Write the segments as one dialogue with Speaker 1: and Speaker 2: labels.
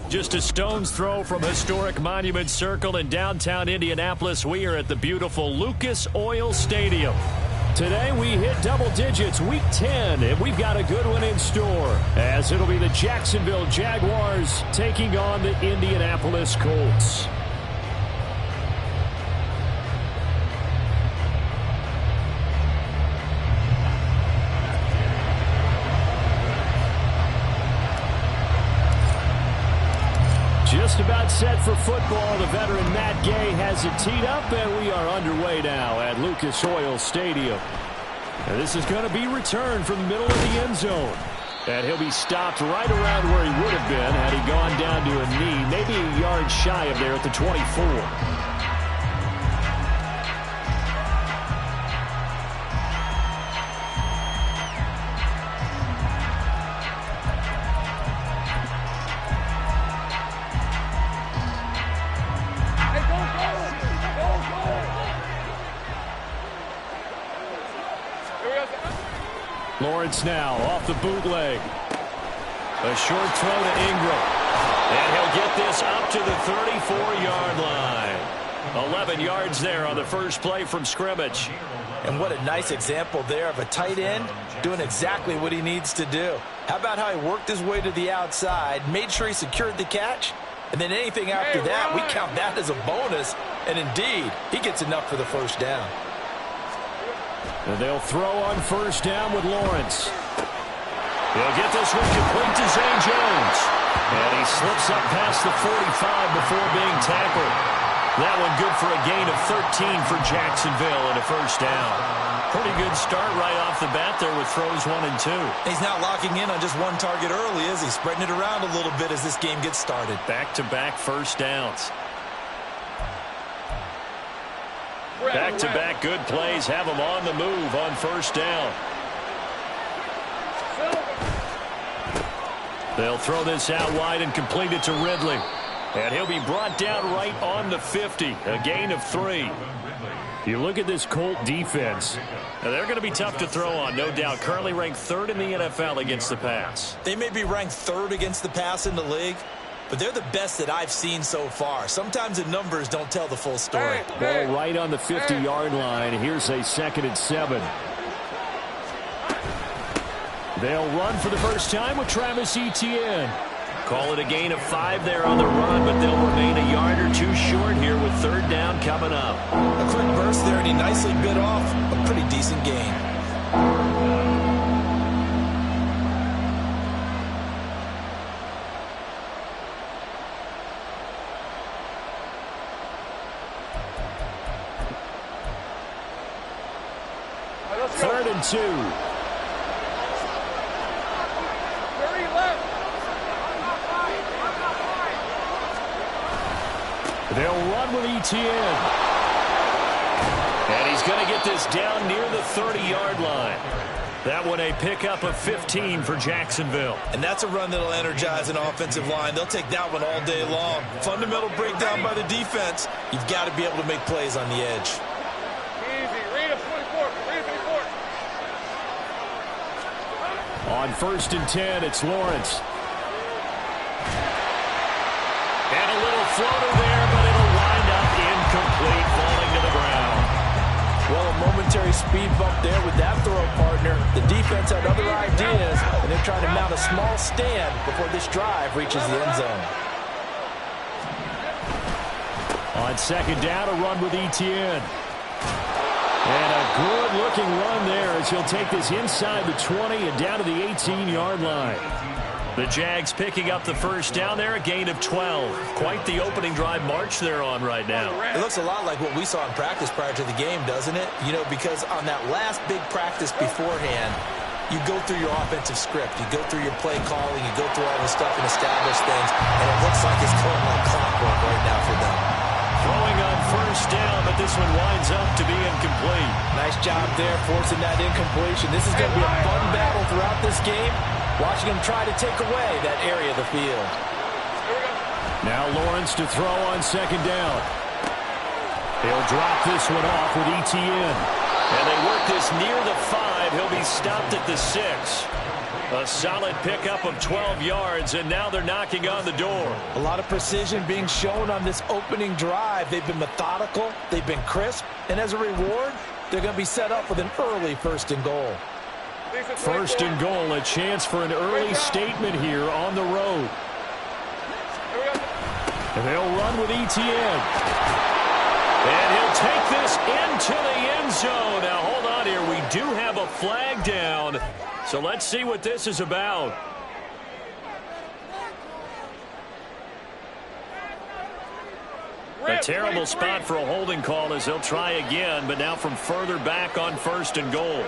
Speaker 1: Just a stone's throw from historic Monument Circle in downtown Indianapolis. We are at the beautiful Lucas Oil Stadium. Today we hit double digits, week 10, and we've got a good one in store, as it'll be the Jacksonville Jaguars taking on the Indianapolis Colts. Just about set for football. The veteran Matt Gay has it teed up, and we are underway now at Lucas Oil Stadium. And this is going to be returned from the middle of the end zone. And he'll be stopped right around where he would have been had he gone down to a knee, maybe a yard shy of there at the 24. Lawrence now off the bootleg. A short throw to Ingram. And he'll get this up to the 34-yard line. 11 yards there on the first play from scrimmage.
Speaker 2: And what a nice example there of a tight end doing exactly what he needs to do. How about how he worked his way to the outside, made sure he secured the catch, and then anything after that, we count that as a bonus. And indeed, he gets enough for the first down.
Speaker 1: And they'll throw on first down with Lawrence. He'll get this one complete to Zay Jones. And he slips up past the 45 before being tackled. That one good for a gain of 13 for Jacksonville and a first down. Pretty good start right off the bat there with throws 1 and 2.
Speaker 3: He's not locking in on just one target early, is he? Spreading it around a little bit as this game gets started.
Speaker 1: Back-to-back first downs. Back-to-back good plays have him on the move on first down. They'll throw this out wide and complete it to Ridley. And he'll be brought down right on the 50. A gain of 3. You look at this Colt defense. Now they're going to be tough to throw on, no doubt. Currently ranked 3rd in the NFL against the pass.
Speaker 3: They may be ranked 3rd against the pass in the league, but they're the best that I've seen so far. Sometimes the numbers don't tell the full story.
Speaker 1: Ball right on the 50-yard line. Here's a 2nd and 7. They'll run for the first time with Travis Etienne. Call it a gain of 5 there on the run, but they'll remain a yard or 2 short here with 3rd down coming up.
Speaker 3: A quick burst there, and he nicely bit off a pretty decent gain.
Speaker 1: Third and 2. They'll run with Etienne. And he's going to get this down near the 30-yard line. That one a pickup of 15 for Jacksonville.
Speaker 3: And that's a run that'll energize an offensive line. They'll take that one all day long. Fundamental breakdown by the defense. You've got to be able to make plays on the edge.
Speaker 1: On 1st and 10, it's Lawrence. And a little floater there, but it'll wind up incomplete, falling to the ground.
Speaker 2: Well, a momentary speed bump there with that throw partner. The defense had other ideas, and they're trying to mount a small stand before this drive reaches the end zone.
Speaker 1: On 2nd down, a run with Etienne. And a good-looking run there as he'll take this inside the 20 and down to the 18-yard line. The Jags picking up the first down there, a gain of 12. Quite the opening drive march they're on right now.
Speaker 3: It looks a lot like what we saw in practice prior to the game, doesn't it? You know, because on that last big practice beforehand, you go through your offensive script. You go through your play calling. You go through all the stuff and establish things. And it looks like it's going like clockwork right now for them.
Speaker 1: Throwing on first down, but this one winds up to be incomplete.
Speaker 2: Nice job there forcing that incompletion. This is going to be a fun battle throughout this game. Watching him try to take away that area of the field.
Speaker 1: Now Lawrence to throw on 2nd down. He'll drop this one off with Etienne. And they work this near the 5. He'll be stopped at the 6. A solid pickup of 12 yards, and now they're knocking on the door.
Speaker 2: A lot of precision being shown on this opening drive. They've been methodical, they've been crisp, and as a reward, they're going to be set up with an early 1st and goal.
Speaker 1: 1st and goal, a chance for an early statement here on the road. And they'll run with Etienne. And he'll take this into the end zone. Now, hold on here. We do have a flag down. So let's see what this is about. A terrible spot for a holding call as they'll try again, but now from further back on 1st and goal.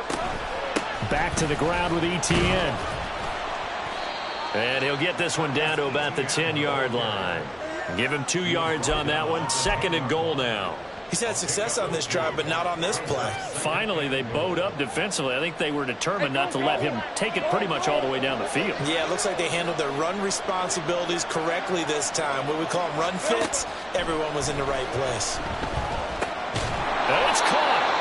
Speaker 1: Back to the ground with Etienne. And he'll get this one down to about the 10-yard line. Give him 2 yards on that one. 2nd and goal now.
Speaker 2: He's had success on this drive, but not on this play.
Speaker 1: Finally, they bowed up defensively. I think they were determined not to let him take it pretty much all the way down the field.
Speaker 2: Yeah, it looks like they handled their run responsibilities correctly this time. What we call them run fits, everyone was in the right place.
Speaker 1: And it's caught.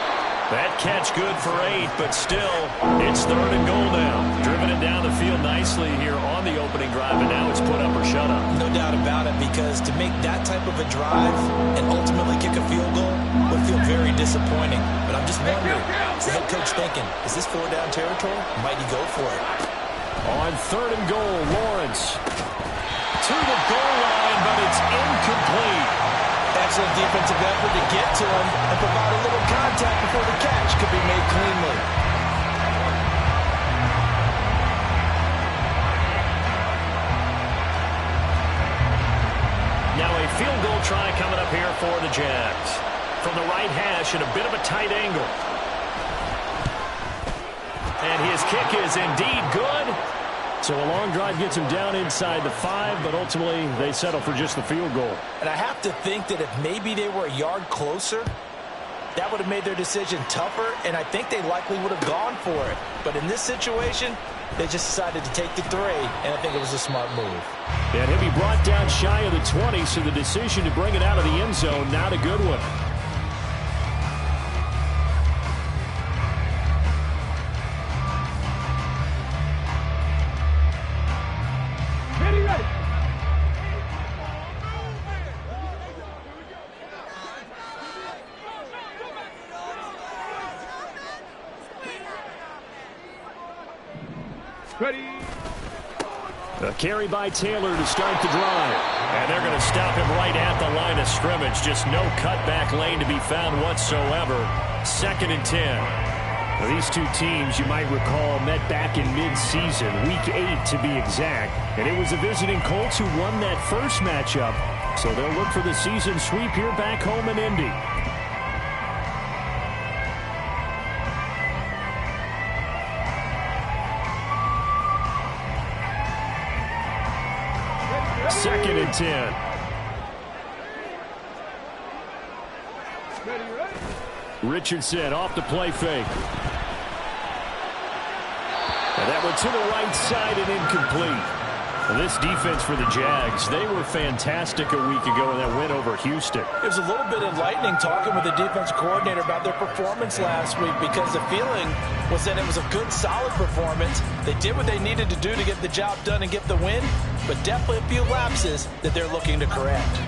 Speaker 1: That catch good for 8, but still, it's 3rd and goal now. Driven it down the field nicely here on the opening drive, and now it's put up or shut up.
Speaker 2: No doubt about it, because to make that type of a drive and ultimately kick a field goal would feel very disappointing. But I'm just wondering, is the head coach thinking, is this 4-down territory? Might he go for it?
Speaker 1: On 3rd and goal, Lawrence to the goal line, but it's incomplete.
Speaker 2: Excellent defensive effort to get to him and provide a little contact before the catch could be made cleanly.
Speaker 1: Now a field goal try coming up here for the Jags. From the right hash at a bit of a tight angle. And his kick is indeed good. So a long drive gets him down inside the 5, but ultimately they settle for just the field goal.
Speaker 2: And I have to think that if maybe they were a yard closer, that would have made their decision tougher, and I think they likely would have gone for it. But in this situation, they just decided to take the 3, and I think it was a smart move.
Speaker 1: And he'll be brought down shy of the 20, so the decision to bring it out of the end zone, not a good one. A carry by Taylor to start the drive. And they're going to stop him right at the line of scrimmage. Just no cutback lane to be found whatsoever. 2nd and 10. Now, these two teams, you might recall, met back in mid-season, week 8 to be exact. And it was the visiting Colts who won that first matchup. So they'll look for the season sweep here back home in Indy. Second and 10. Richardson off the play fake. And that one to the right side and incomplete. This defense for the Jags, they were fantastic a week ago in that win over Houston.
Speaker 2: It was a little bit enlightening talking with the defense coordinator about their performance last week, because the feeling was that it was a good, solid performance. They did what they needed to do to get the job done and get the win, but definitely a few lapses that they're looking to correct.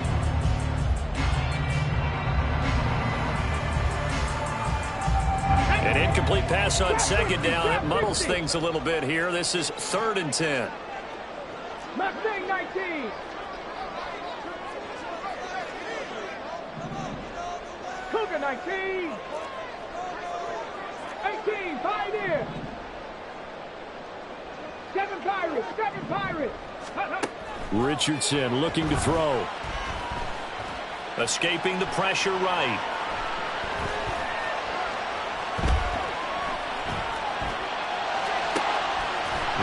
Speaker 1: An incomplete pass on 2nd down. It muddles things a little bit here. This is 3rd and 10.
Speaker 4: Mustang 19. Cougar 19. 18, Pioneer. 7 Pirates, 7 Pirates.
Speaker 1: Richardson looking to throw. Escaping the pressure right.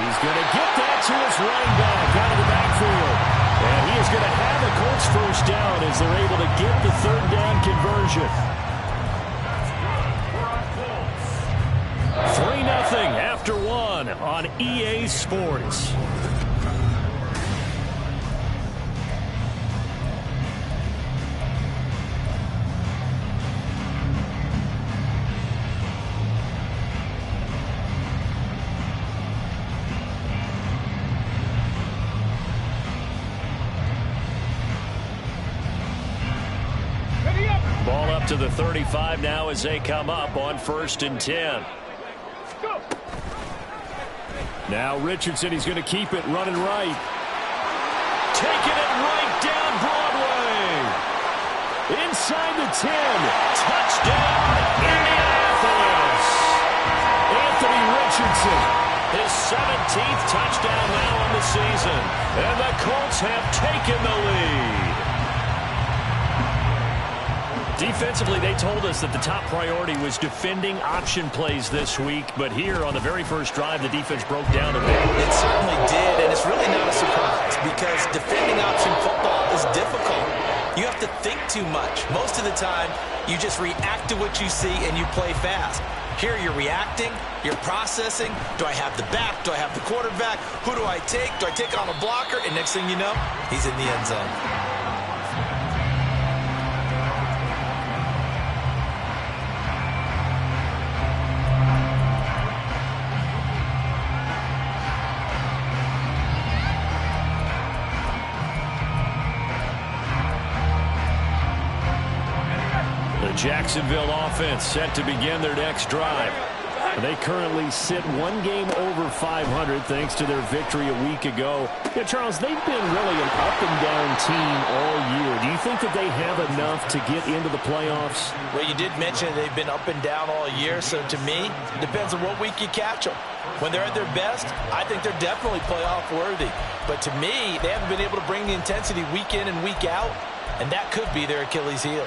Speaker 1: He's going to get that to his running back out of the backfield. And he is going to have the Colts first down as they're able to get the 3rd down conversion. 3-0 after 1 on EA Sports. Ball up to the 35 now as they come up on 1st and 10. Now Richardson, he's going to keep it running right. Taking it right down Broadway. Inside the 10. Touchdown, Indianapolis. Anthony Richardson, his 17th touchdown now on the season. And the Colts have taken the lead. Defensively, they told us that the top priority was defending option plays this week. But here on the very first drive, the defense broke down a bit.
Speaker 2: It certainly did, and it's really not a surprise because defending option football is difficult. You have to think too much. Most of the time, you just react to what you see and you play fast. Here you're reacting, you're processing. Do I have the back? Do I have the quarterback? Who do I take? Do I take on a blocker? And next thing you know, he's in the end zone.
Speaker 1: Jacksonville offense set to begin their next drive. They currently sit one game over 500 thanks to their victory a week ago. Yeah, Charles, they've been really an up-and-down team all year. Do you think that they have enough to get into the playoffs?
Speaker 2: Well, you did mention they've been up and down all year, so to me, it depends on what week you catch them. When they're at their best, I think they're definitely playoff-worthy. But to me, they haven't been able to bring the intensity week in and week out, and that could be their Achilles heel.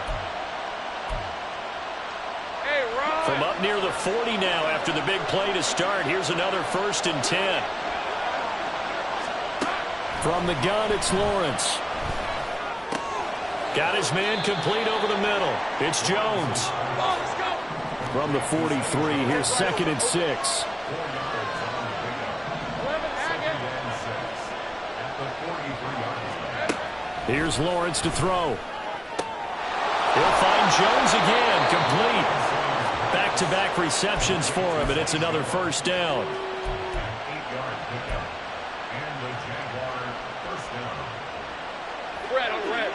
Speaker 1: From up near the 40 now after the big play to start. Here's another 1st and 10. From the gun, it's Lawrence. Got his man complete over the middle. It's Jones. From the 43, here's 2nd and 6. Here's Lawrence to throw. He'll find Jones again, complete. Back-to-back receptions for him, and it's another 1st down.
Speaker 4: Red on red.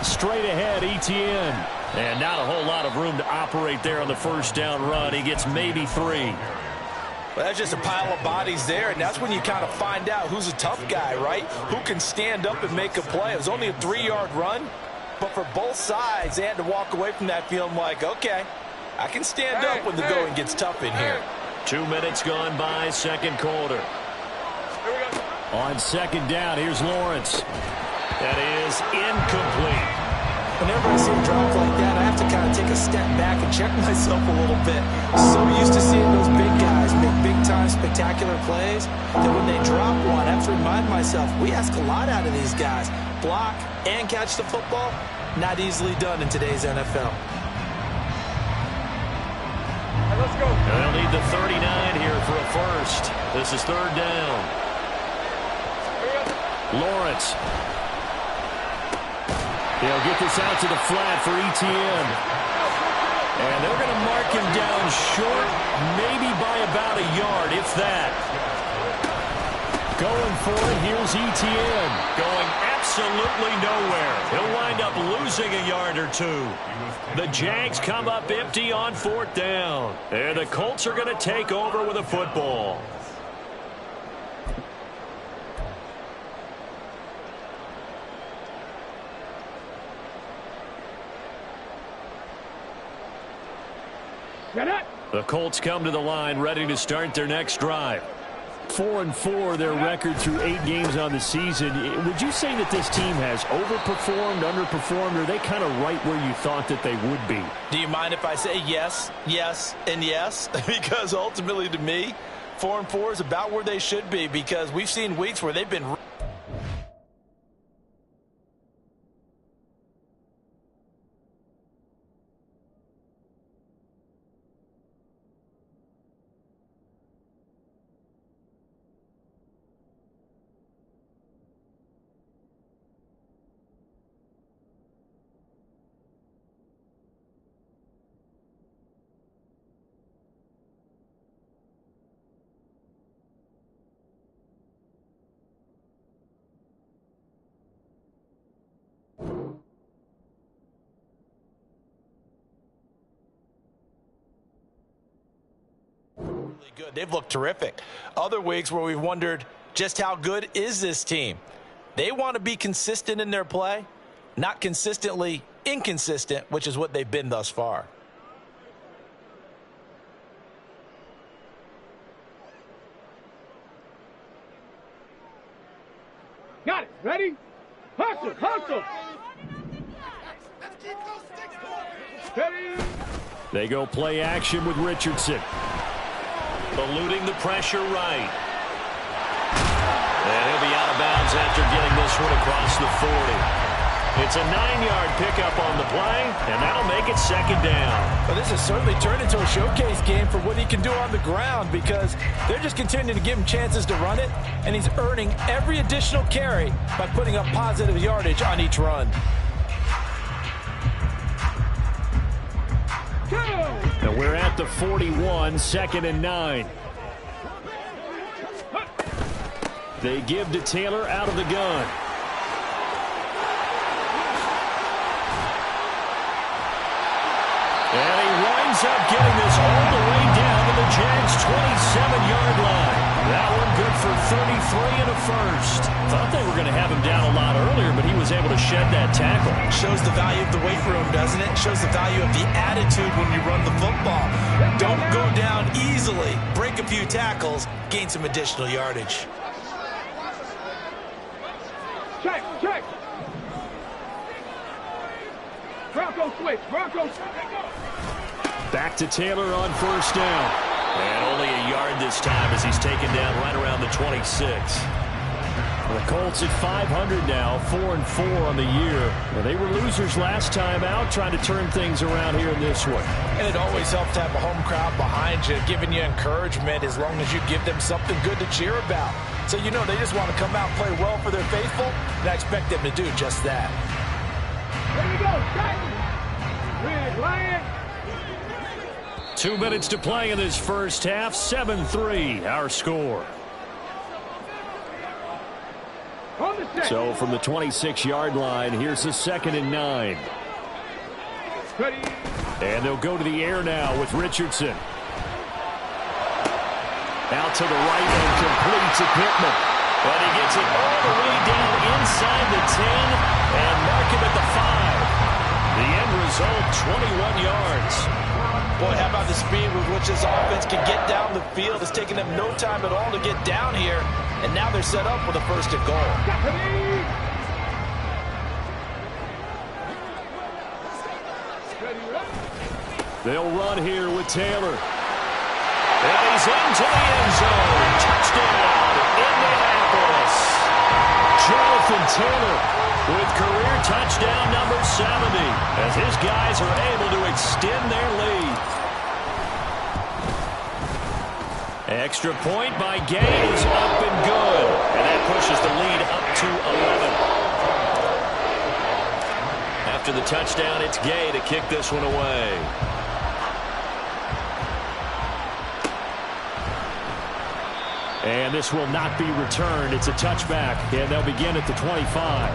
Speaker 1: Straight ahead, ETN. And not a whole lot of room to operate there on the 1st down run. He gets maybe 3.
Speaker 2: Well, that's just a pile of bodies there, and that's when you kind of find out who's a tough guy, right? Who can stand up and make a play. It was only a 3-yard run, but for both sides, they had to walk away from that feeling like, okay, I can stand up when the going gets tough in here.
Speaker 1: 2 minutes gone by, 2nd quarter. On 2nd down, here's Lawrence. That is incomplete.
Speaker 2: Whenever I see a drop like that, I have to kind of take a step back and check myself a little bit. So used to seeing those big guys make big-time spectacular plays that when they drop one, I have to remind myself, we ask a lot out of these guys. Block and catch the football, not easily done in today's NFL.
Speaker 4: Let's go.
Speaker 1: They'll need the 39 here for a 1st. This is 3rd down. Lawrence. He'll get this out to the flat for ETN. And they're going to mark him down short, maybe by about a yard, if that. Going for it, here's ETN. Going absolutely nowhere. He'll wind up losing a yard or 2. The Jags come up empty on 4th down. And the Colts are going to take over with a football. The Colts come to the line ready to start their next drive. 4-4 their record through 8 games on the season. Would you say that this team has overperformed, underperformed, or are they kind of right where you thought that they would be?
Speaker 2: Do you mind if I say yes, yes, and yes? Because ultimately to me, 4-4 is about where they should be because we've seen weeks where they've been Good. They've looked terrific. Other weeks where we've wondered just how good is this team. They want to be consistent in their play, not consistently inconsistent, which is what they've been thus far.
Speaker 4: Got it. Ready? Hustle, hustle. Ready?
Speaker 1: They go play action with Richardson. Eluding the pressure right. And he'll be out of bounds after getting this one across the 40. It's a 9-yard pickup on the play, and that'll make it second down.
Speaker 2: Well, this has certainly turned into a showcase game for what he can do on the ground because they're just continuing to give him chances to run it, and he's earning every additional carry by putting up positive yardage on each run.
Speaker 1: And we're at the 41, 2nd and 9. They give to Taylor out of the gun. And he winds up getting this all the way down to the Jags' 27-yard line. That one good for 33 and a first. Thought they were going to have him down a lot earlier, but he was able to shed that tackle.
Speaker 2: Shows the value of the weight room, doesn't it? Shows the value of the attitude when you run the football. Don't go down easily. Break a few tackles, gain some additional yardage.
Speaker 4: Check, check. Bronco switch, Bronco switch.
Speaker 1: Back to Taylor on first down. And only a yard this time as he's taken down right around the 26. The Colts at 500 now, 4-4 on the year. Well, they were losers last time out, trying to turn things around here in this one.
Speaker 2: And it always helps to have a home crowd behind you, giving you encouragement as long as you give them something good to cheer about. So you know they just want to come out and play well for their faithful, and I expect them to do just that.
Speaker 4: There you go, Titan. Red Lion.
Speaker 1: 2 minutes to play in this first half, 7-3 our score. So from the 26-yard line, here's the 2nd and 9.
Speaker 4: Ready.
Speaker 1: And they'll go to the air now with Richardson. Out to the right and complete to Pittman. But he gets it all the way down inside the 10 and mark him at the 5. The end result, 21 yards.
Speaker 2: Boy, how about the speed with which this offense can get down the field? It's taken them no time at all to get down here, and now they're set up with a 1st and goal.
Speaker 1: They'll run here with Taylor. And he's into the end zone. Touchdown, Indianapolis. Jonathan Taylor with career touchdown number 70 as his guys are able to extend their lead. Extra point by Gay is up and good. And that pushes the lead up to 11. After the touchdown, it's Gay to kick this one away. And this will not be returned. It's a touchback, and they'll begin at the 25.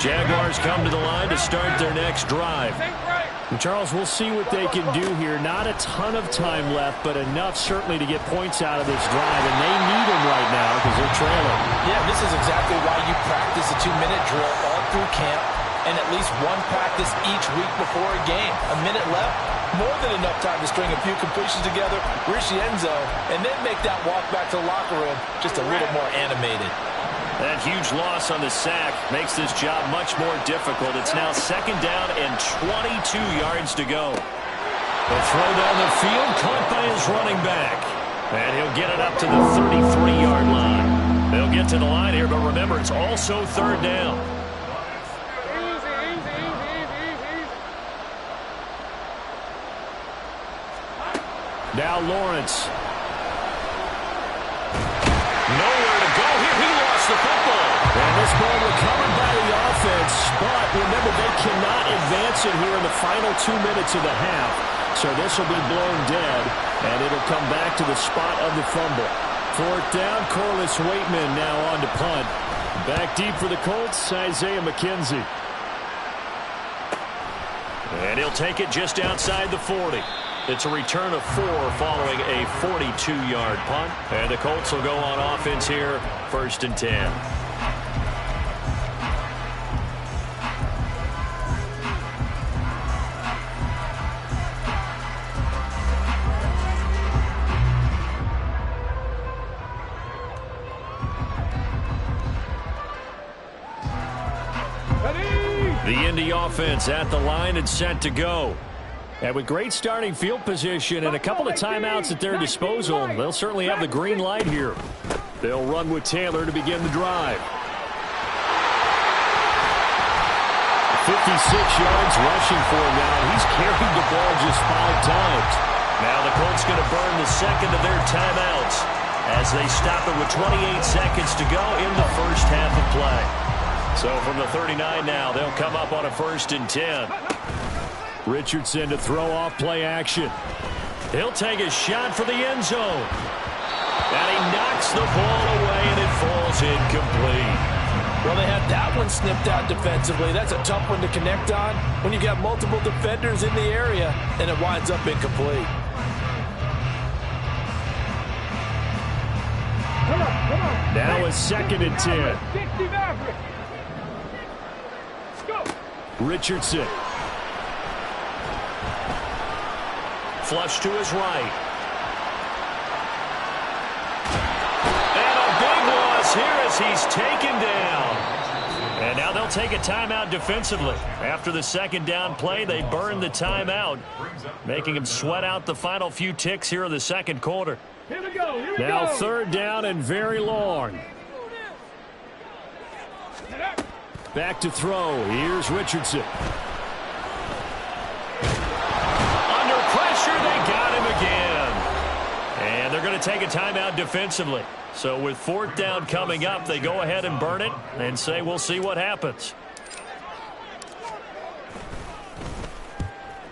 Speaker 1: Jaguars come to the line to start their next drive. And Charles, we'll see what they can do here. Not a ton of time left, but enough certainly to get points out of this drive, and they need them right now because they're trailing.
Speaker 2: Yeah, this is exactly why you practice a 2-minute drill all through camp and at least one practice each week before a game. A minute left, more than enough time to string a few completions together, reach the end zone, and then make that walk back to the locker room just a little more animated.
Speaker 1: That huge loss on the sack makes this job much more difficult. It's now 2nd down and 22 yards to go. The throw down the field, caught by his running back. And he'll get it up to the 33-yard line. They'll get to the line here, but remember, it's also 3rd down. Now Lawrence. Nowhere to go here. He lost the football. And this ball recovered by the offense. But remember, they cannot advance it here in the final 2 minutes of the half. So this will be blown dead. And it'll come back to the spot of the fumble. 4th down, Corliss Waitman now on to punt. Back deep for the Colts, Isaiah McKenzie. And he'll take it just outside the 40. It's a return of 4 following a 42-yard punt. And the Colts will go on offense here, 1st and 10. The Indy offense at the line and set to go. And with great starting field position and a couple of timeouts at their disposal, they'll certainly have the green light here. They'll run with Taylor to begin the drive. 56 yards rushing for him now. He's carried the ball just 5 times. Now the Colts going to burn the second of their timeouts as they stop it with 28 seconds to go in the first half of play. So from the 39 now, they'll come up on a 1st and 10. Richardson to throw off play action. He'll take a shot for the end zone. And he knocks the ball away, and it falls incomplete.
Speaker 2: Well, they had that one snipped out defensively. That's a tough one to connect on when you got multiple defenders in the area, and it winds up incomplete.
Speaker 4: Come on.
Speaker 1: Now a 2nd and 10.
Speaker 4: 60 Maverick. Go.
Speaker 1: Richardson. Flush to his right. And a big loss here as he's taken down. And now they'll take a timeout defensively. After the 2nd down play, they burn the timeout, making him sweat out the final few ticks here in the 2nd quarter.
Speaker 4: Here we go.
Speaker 1: Now 3rd down and very long. Back to throw. Here's Richardson. Under pressure, they got him again. And they're going to take a timeout defensively. So with 4th down coming up, they go ahead and burn it and say we'll see what happens.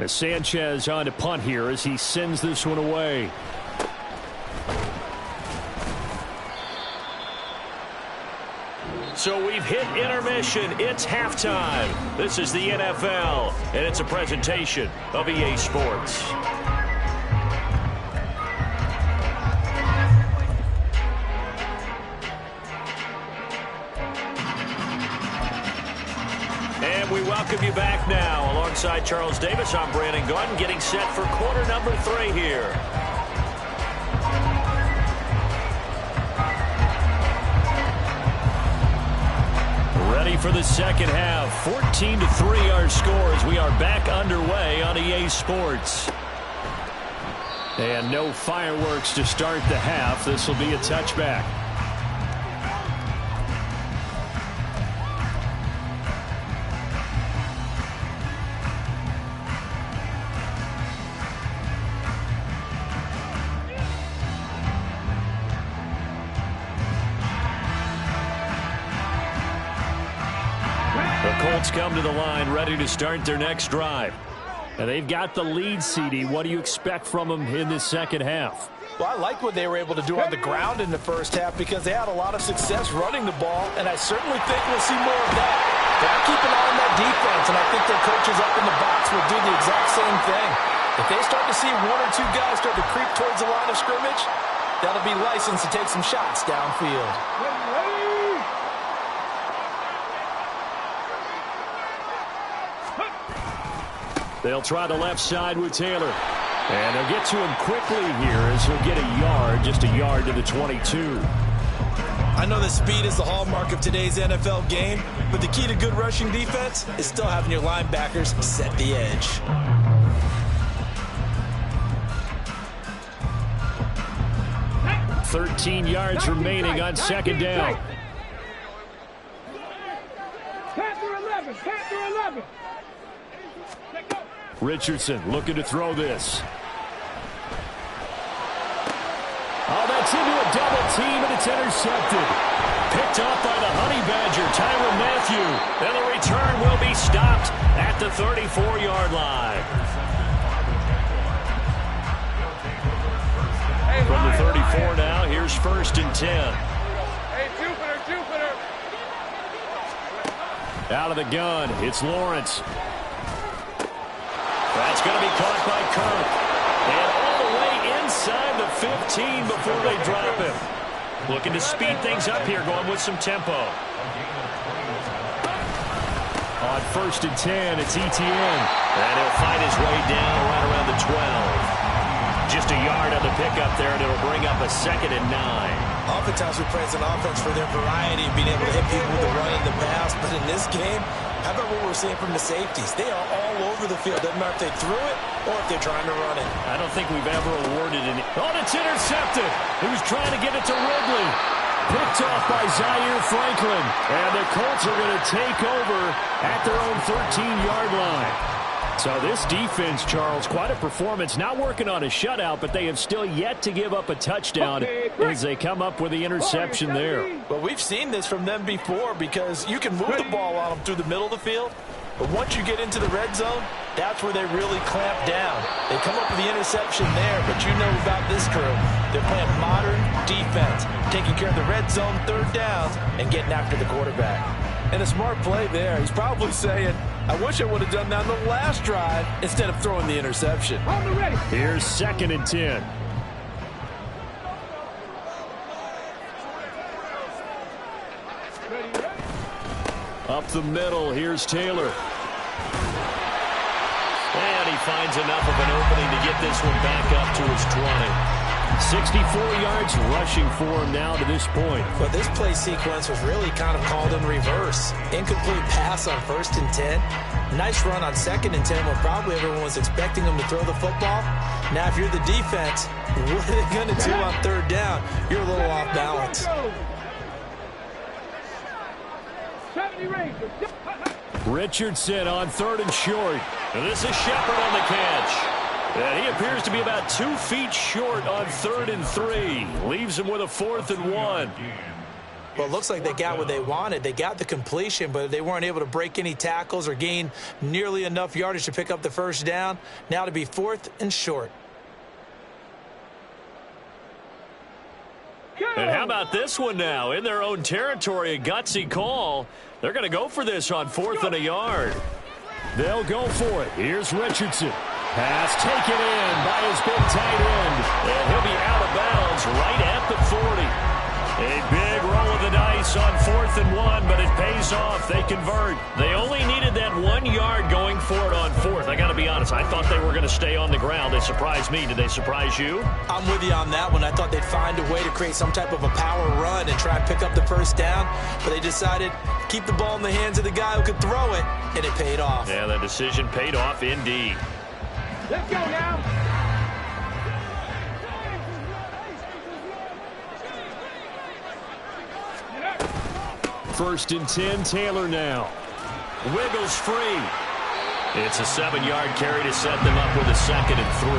Speaker 1: As Sanchez on to punt here as he sends this one away. So we've hit intermission. It's halftime. This is the NFL, and it's a presentation of EA Sports. And we welcome you back now. Alongside Charles Davis, I'm Brandon Gordon, getting set for quarter number 3 here. Ready for the 2nd half. 14-3 our score as we are back underway on EA Sports. And no fireworks to start the half. This will be a touchback. Come to the line ready to start their next drive. And they've got the lead, CD. What do you expect from them in this 2nd half?
Speaker 2: Well, I like what they were able to do on the ground in the 1st half because they had a lot of success running the ball, and I certainly think we'll see more of that. They got to keep an eye on that defense, and I think their coaches up in the box will do the exact same thing. If they start to see 1 or 2 guys start to creep towards the line of scrimmage, that'll be licensed to take some shots downfield.
Speaker 1: They'll try the left side with Taylor. And they'll get to him quickly here as he'll get a yard, just a yard to the 22.
Speaker 2: I know that speed is the hallmark of today's NFL game, but the key to good rushing defense is still having your linebackers set the edge.
Speaker 1: $13 yards remaining on 2nd down.
Speaker 4: Panther 11.
Speaker 1: Richardson looking to throw this. Oh, that's into a double team, and it's intercepted. Picked up by the Honey Badger, Tyrann Mathieu. And the return will be stopped at the 34-yard line. From the 34 now, here's 1st and 10.
Speaker 4: Hey, Jupiter.
Speaker 1: Out of the gun, it's Lawrence. That's going to be caught by Kirk. And all the way inside the 15 before they drop him. Looking to speed things up here, going with some tempo. On 1st and 10, it's Etienne. And he'll find his way down right around the 12. Just a yard on the pickup there, and it'll bring up a 2nd and 9.
Speaker 2: Oftentimes we praise an offense for their variety, being able to hit people with the run and the pass. But in this game, how about what we're seeing from the safeties? They are all over the field. Doesn't matter if they threw it or if they're trying to run it.
Speaker 1: I don't think we've ever awarded an... Oh, it's intercepted. He was trying to get it to Ridley. Picked off by Zaire Franklin. And the Colts are going to take over at their own 13-yard line. So this defense, Charles, quite a performance. Not working on a shutout, but they have still yet to give up a touchdown as they come up with the interception there.
Speaker 2: But we've seen this from them before because you can move the ball on them through the middle of the field. But once you get into the red zone, that's where they really clamp down. They come up with the interception there, but you know about this crew. They're playing modern defense, taking care of the red zone 3rd downs and getting after the quarterback. And a smart play there. He's probably saying, I wish I would have done that on the last drive instead of throwing the interception.
Speaker 1: Here's 2nd and 10. Up the middle, here's Taylor. And he finds enough of an opening to get this one back up to his 20. 64 yards rushing for him now to this point.
Speaker 2: But this play sequence was really kind of called in reverse. Incomplete pass on 1st and 10. Nice run on 2nd and 10 when probably everyone was expecting him to throw the football. Now, if you're the defense, what are they going to do on 3rd down? You're a little off balance.
Speaker 1: Richardson on 3rd and short. And this is Shepard on the catch. And he appears to be about 2 feet short on 3rd and 3. Leaves him with a 4th and 1.
Speaker 2: Well, it looks like they got what they wanted. They got the completion, but they weren't able to break any tackles or gain nearly enough yardage to pick up the 1st down. Now to be 4th and short.
Speaker 1: And how about this one now? In their own territory, a gutsy call. They're going to go for this on 4th and a yard. They'll go for it. Here's Richardson. Pass taken in by his big tight end. And he'll be out of bounds right at the 40. A big roll of the dice on 4th and 1, but it pays off. They convert. They only needed that 1 yard going for it on 4th. I got to be honest, I thought they were going to stay on the ground. They surprised me. Did they surprise you?
Speaker 2: I'm with you on that one. I thought they'd find a way to create some type of a power run and try and pick up the 1st down, but they decided keep the ball in the hands of the guy who could throw it, and it paid off.
Speaker 1: Yeah, that decision paid off indeed.
Speaker 4: Let's go now.
Speaker 1: 1st and 10, Taylor now. Wiggles free. It's a 7-yard carry to set them up with a 2nd and 3.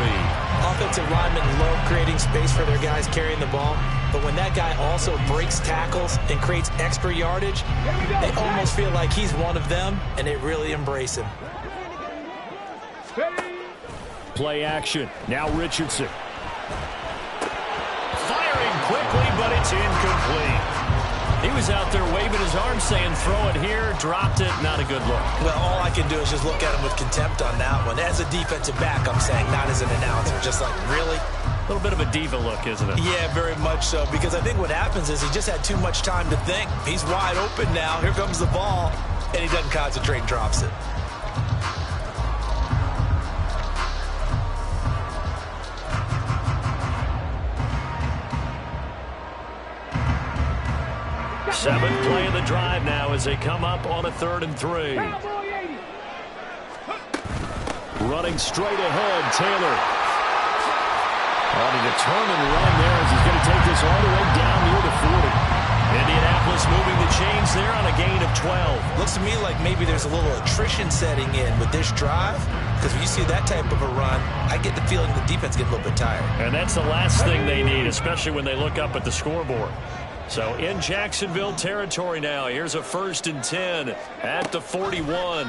Speaker 2: Offensive linemen love creating space for their guys carrying the ball, but when that guy also breaks tackles and creates extra yardage, they almost feel like he's one of them, and they really embrace him.
Speaker 1: Play action. Now Richardson. Firing quickly, but it's incomplete. He was out there waving his arms saying, throw it here, dropped it, not a good look.
Speaker 2: Well, all I can do is just look at him with contempt on that one. As a defensive back, I'm saying, not as an announcer. Just like, really?
Speaker 1: A little bit of a diva look, isn't it?
Speaker 2: Yeah, very much so, because I think what happens is he just had too much time to think. He's wide open now. Here comes the ball, and he doesn't concentrate and drops it.
Speaker 1: Seventh play of the drive now as they come up on a 3rd and 3. Running straight ahead, Taylor. On a determined run there as he's going to take this all the way down near the 40. Indianapolis moving the chains there on a gain of 12.
Speaker 2: Looks to me like maybe there's a little attrition setting in with this drive, because when you see that type of a run, I get the feeling the defense gets a little bit tired.
Speaker 1: And that's the last thing they need, especially when they look up at the scoreboard. So in Jacksonville territory now. Here's a 1st and 10 at the 41.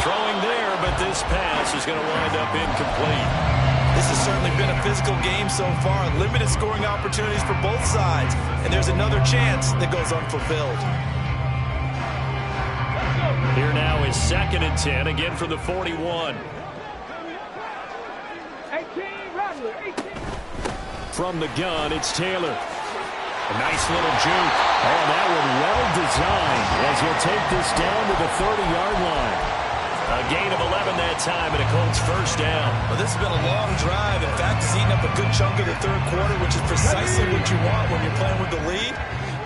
Speaker 1: Throwing there, but this pass is going to wind up incomplete.
Speaker 2: This has certainly been a physical game so far. Limited scoring opportunities for both sides. And there's another chance that goes unfulfilled.
Speaker 1: Here now is 2nd and 10, again from the 41.
Speaker 4: 18, Rattler, 18.
Speaker 1: From the gun, it's Taylor. A nice little juke. Oh, that one well designed as he'll take this down to the 30-yard line. A gain of 11 that time, and a Colts first down.
Speaker 2: Well, this has been a long drive. In fact, it's eaten up a good chunk of the third quarter, which is precisely what you want when you're playing with the lead.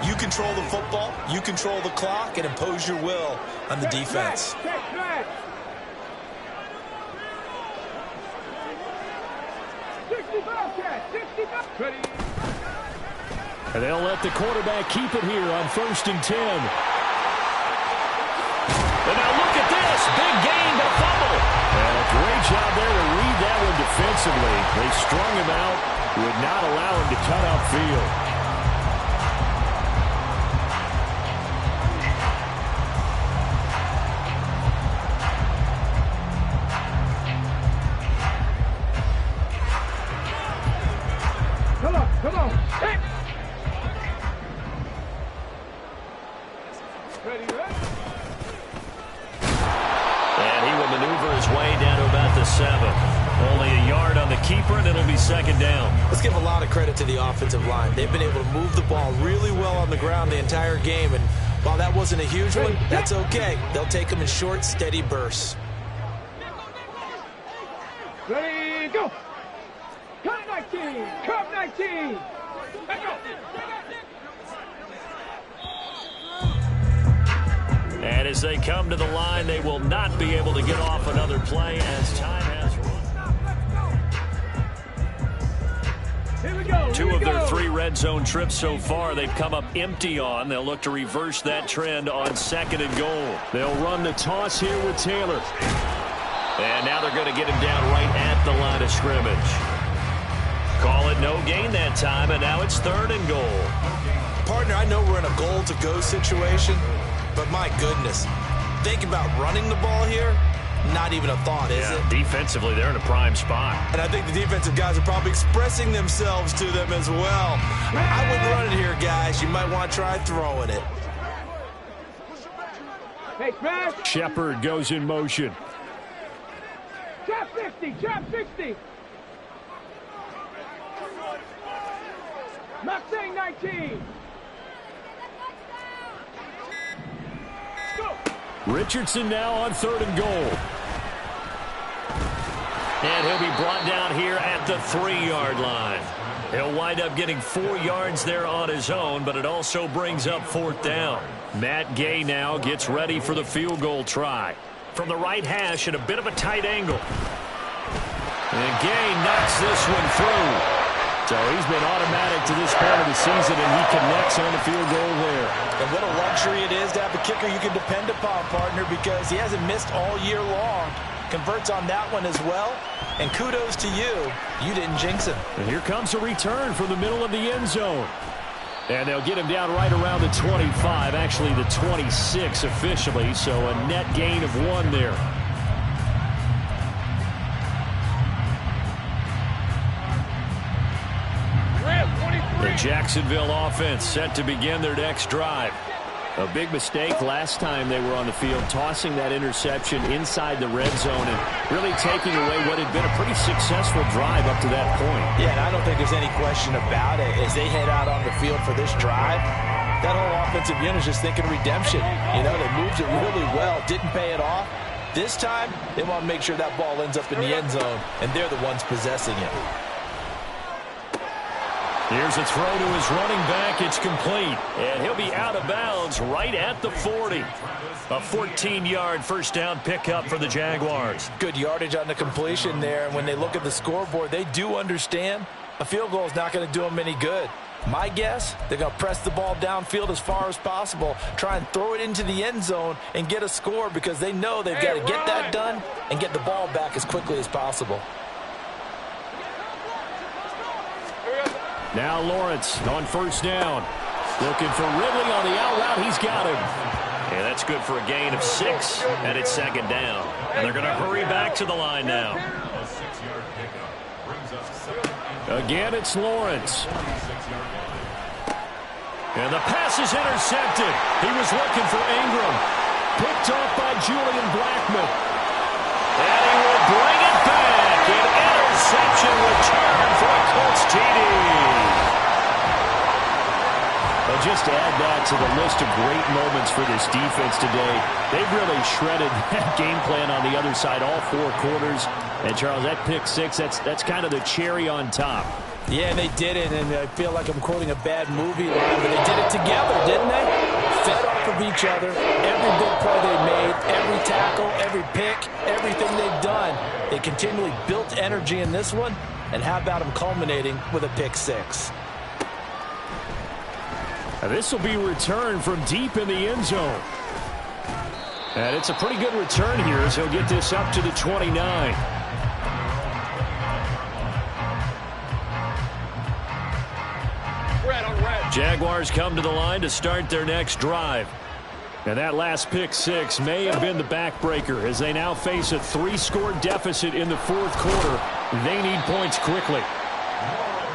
Speaker 2: You control the football, you control the clock, and impose your will on the defense.
Speaker 1: And they'll let the quarterback keep it here on 1st and 10. And now look at this. Big gain, but a fumble. And a great job there to read that one defensively. They strung him out, would not allow him to cut upfield.
Speaker 4: Come on. Hey. Ready.
Speaker 1: And he will maneuver his way down to about the 7. Only a yard on the keeper, and it'll be 2nd down.
Speaker 2: Let's give a lot of credit to the offensive line. They've been able to move the ball really well on the ground the entire game, and while that wasn't a huge one, that's okay. They'll take them in short, steady bursts.
Speaker 4: Ready, go. Come 19. Come 19. Let's go.
Speaker 1: And as they come to the line, they will not be able to get off another play as time has run.
Speaker 4: Here we go.
Speaker 1: Two of their 3 red zone trips so far, they've come up empty on. They'll look to reverse that trend on 2nd and goal. They'll run the toss here with Taylor. And now they're going to get him down right at the line of scrimmage. Call it no gain that time, and now it's 3rd and goal.
Speaker 2: Partner, I know we're in a goal-to-go situation, but my goodness, think about running the ball here. Not even a thought, is it?
Speaker 1: Defensively, they're in a prime spot.
Speaker 2: And I think the defensive guys are probably expressing themselves to them as well. I wouldn't run it here, guys. You might want to try throwing it.
Speaker 4: Hey, smash.
Speaker 1: Shepard goes in motion.
Speaker 4: Trap 60. Trap 60. Mustang 19. Go.
Speaker 1: Richardson now on 3rd and goal. And he'll be brought down here at the 3-yard line. He'll wind up getting 4 yards there on his own, but it also brings up 4th down. Matt Gay now gets ready for the field goal try. From the right hash at a bit of a tight angle. And Gay knocks this one through. So he's been automatic to this point of the season, and he connects on the field goal there.
Speaker 2: And what a luxury it is to have a kicker you can depend upon, partner, because he hasn't missed all year long. Converts on that one as well. And kudos to you. You didn't jinx him.
Speaker 1: And here comes a return from the middle of the end zone. And they'll get him down right around the 25, actually the 26 officially, so a net gain of 1 there. The Jacksonville offense set to begin their next drive. A big mistake last time they were on the field, tossing that interception inside the red zone and really taking away what had been a pretty successful drive up to that point.
Speaker 2: Yeah, and I don't think there's any question about it. As they head out on the field for this drive, that whole offensive unit is just thinking redemption. You know, they moved it really well, didn't pay it off. This time, they want to make sure that ball ends up in the end zone, and they're the ones possessing it.
Speaker 1: Here's a throw to his running back. It's complete. And he'll be out of bounds right at the 40. A 14-yard first down pickup for the Jaguars.
Speaker 2: Good yardage on the completion there. And when they look at the scoreboard, they do understand a field goal is not going to do them any good. My guess, they're going to press the ball downfield as far as possible, try and throw it into the end zone and get a score because they know they've got to get that done and get the ball back as quickly as possible.
Speaker 1: Now Lawrence on first down. Looking for Ridley on the out route. He's got him. And that's good for a gain of 6, and it's 2nd down. And they're going to hurry back to the line now. Again, it's Lawrence. And the pass is intercepted. He was looking for Ingram. Picked off by Julian Blackmon. And he will bring it back. An interception return for a Colts TD. And just to add that to the list of great moments for this defense today, they've really shredded that game plan on the other side all 4 quarters. And, Charles, that pick 6, that's kind of the cherry on top.
Speaker 2: Yeah, they did it, and I feel like I'm quoting a bad movie line, but they did it together, didn't they? Fed off of each other. Every big play they made, every tackle, every pick, everything they've done. They continually built energy in this one, and how about them culminating with a pick 6?
Speaker 1: This will be returned from deep in the end zone. And it's a pretty good return here as he'll get this up to the 29. Jaguars come to the line to start their next drive. And that last pick 6 may have been the backbreaker as they now face a 3-score deficit in the 4th quarter. They need points quickly.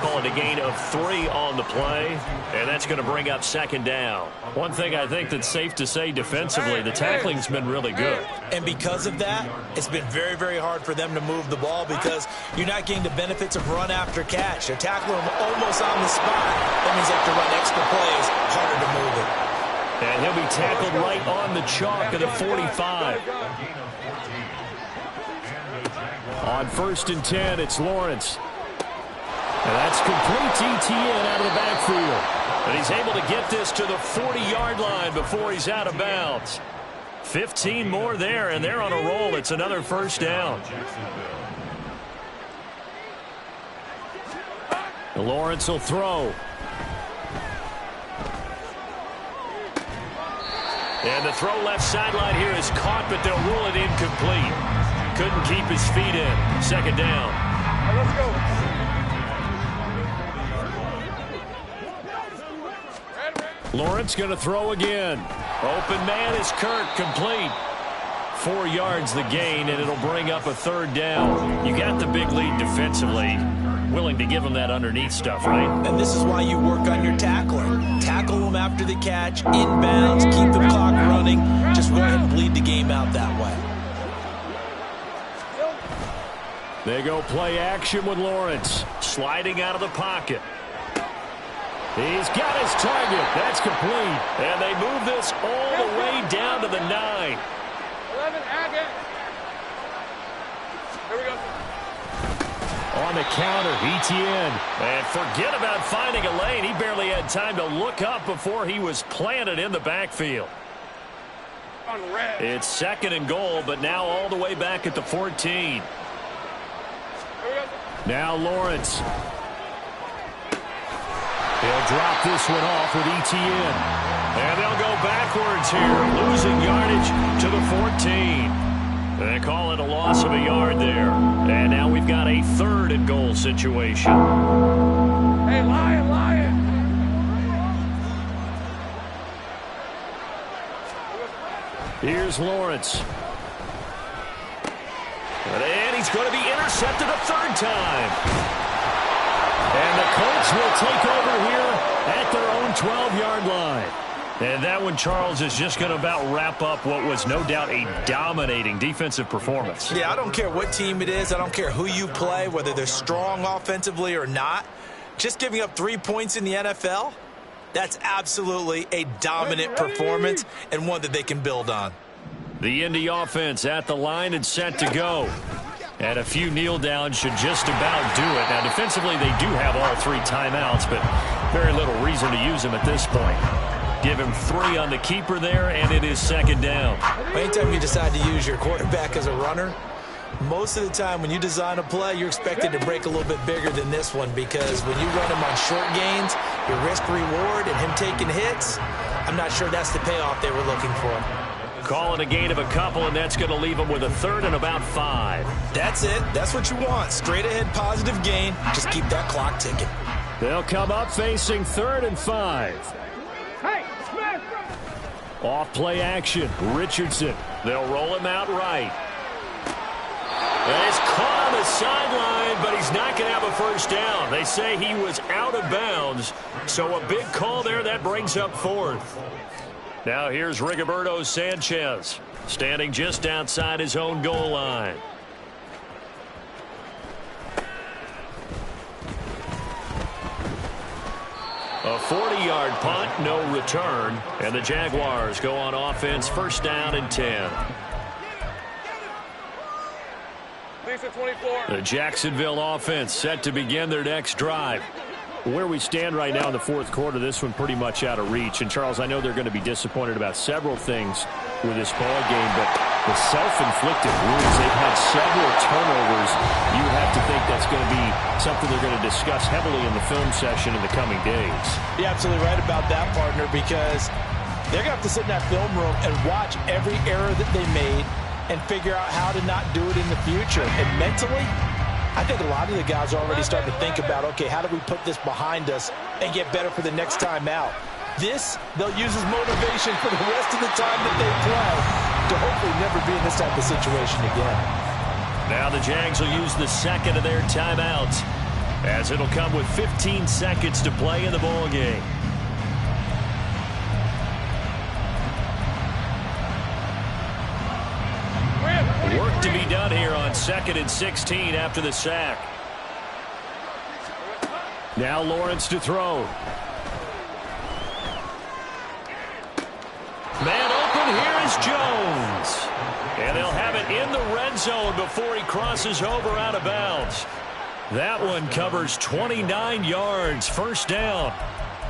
Speaker 5: Calling a gain of 3 on the play, and that's going to bring up 2nd down.
Speaker 1: One thing I think that's safe to say defensively, the tackling's been really good.
Speaker 2: And because of that, it's been very, very hard for them to move the ball because you're not getting the benefits of run after catch. They're tackling them almost on the spot. That means they have to run extra plays, harder to move it.
Speaker 1: And he'll be tackled right on the chalk of the 45. On 1st and 10, it's Lawrence. And that's complete ETN out of the backfield. And he's able to get this to the 40-yard line before he's out of bounds. 15 more there, and they're on a roll. It's another 1st down. Lawrence will throw. And the throw left sideline here is caught, but they'll rule it incomplete. Couldn't keep his feet in. 2nd down.
Speaker 4: Let's go.
Speaker 1: Lawrence going to throw again. Open man is Kirk, complete. 4 yards the gain, and it'll bring up a 3rd down. You got the big lead defensively. Willing to give them that underneath stuff, right?
Speaker 2: And this is why you work on your tackling. Tackle them after the catch, inbounds, keep the clock running. Just go ahead and bleed the game out that way.
Speaker 1: They go play action with Lawrence. Sliding out of the pocket. He's got his target. That's complete. And they move this all the way down to the 9.
Speaker 4: 11, Agate. Here we go.
Speaker 1: On the counter, ETN. And forget about finding a lane. He barely had time to look up before he was planted in the backfield.
Speaker 4: On red.
Speaker 1: It's 2nd and goal, but now all the way back at the 14.
Speaker 4: Here we go.
Speaker 1: Now Lawrence. He'll drop this one off with ETN. And they'll go backwards here, losing yardage to the 14. They call it a loss of a yard there. And now we've got a 3rd and goal situation.
Speaker 4: Hey, Lion.
Speaker 1: Here's Lawrence. And he's going to be intercepted a 3rd time. And the Colts will take over here at their own 12-yard line. And that one, Charles, is just going to about wrap up what was no doubt a dominating defensive performance.
Speaker 2: Yeah, I don't care what team it is. I don't care who you play, whether they're strong offensively or not. Just giving up 3 points in the NFL, that's absolutely a dominant performance and one that they can build on.
Speaker 1: The Indy offense at the line and set to go. And a few kneel downs should just about do it. Now, defensively, they do have all 3 timeouts, but very little reason to use them at this point. Give him 3 on the keeper there, and it is 2nd down.
Speaker 2: Anytime you decide to use your quarterback as a runner, most of the time when you design a play, you're expected to break a little bit bigger than this one because when you run him on short gains, your risk-reward and him taking hits, I'm not sure that's the payoff they were looking for.
Speaker 1: Call it a gain of a couple, and that's going to leave them with a 3rd and about 5.
Speaker 2: That's it. That's what you want. Straight ahead positive gain. Just keep that clock ticking.
Speaker 1: They'll come up facing 3rd and 5.
Speaker 4: Hey, Smith.
Speaker 1: Off play action. Richardson. They'll roll him out right.
Speaker 5: And he's caught on the sideline, but he's not going to have a first down. They say he was out of bounds, so a big call there. That brings up fourth. Now here's Rigoberto Sanchez, standing just outside his own goal line. A 40-yard punt, no return, and the Jaguars go on offense, first down and 10. The Jacksonville offense set to begin their next drive.
Speaker 1: Where we stand right now in the fourth quarter, this one pretty much out of reach. And, Charles, I know they're going to be disappointed about several things with this ball game, but the self-inflicted wounds, they've had several turnovers. You would have to think that's going to be something they're going to discuss heavily in the film session in the coming days.
Speaker 2: You're absolutely right about that, partner, because they're going to have to sit in that film room and watch every error that they made and figure out how to not do it in the future. And mentally, I think a lot of the guys are already starting to think about, okay, how do we put this behind us and get better for the next time out? This, they'll use as motivation for the rest of the time that they play to hopefully never be in this type of situation again.
Speaker 5: Now the Jags will use the second of their timeouts, as it'll come with 15 seconds to play in the ball game. Work to be done here on 2nd and 16 after the sack.
Speaker 1: Now Lawrence to throw.
Speaker 5: Man open, here is Jones. And they'll have it in the red zone before he crosses over out of bounds. That one covers 29 yards, first down.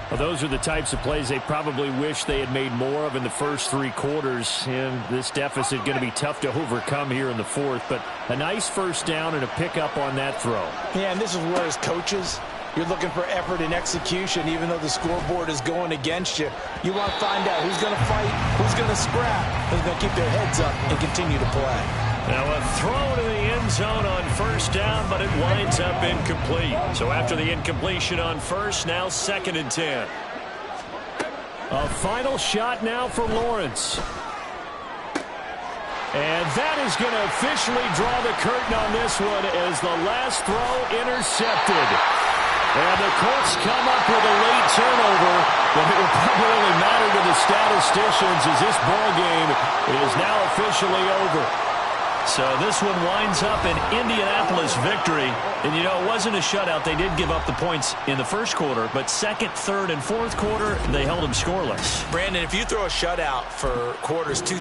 Speaker 1: Well, those are the types of plays they probably wish they had made more of in the first three quarters. And this deficit going to be tough to overcome here in the fourth. But a nice first down and a pickup on that throw.
Speaker 2: Yeah, and this is where as coaches, you're looking for effort and execution, even though the scoreboard is going against you. You want to find out who's going to fight, who's going to scrap, who's going to keep their heads up and continue to play.
Speaker 5: Now a throw to the end zone on first down, but it winds up incomplete. So after the incompletion on first, now 2nd and 10.
Speaker 1: A final shot now for Lawrence. And that is going to officially draw the curtain on this one as the last throw intercepted. And the Colts come up with a late turnover, but it will probably only matter to the statisticians as this ball game is now officially over.
Speaker 5: So this one winds up an Indianapolis victory. And, you know, it wasn't a shutout. They did give up the points in the first quarter, but second, third, and fourth quarter, they held them scoreless.
Speaker 2: Brandon, if you throw a shutout for quarters 2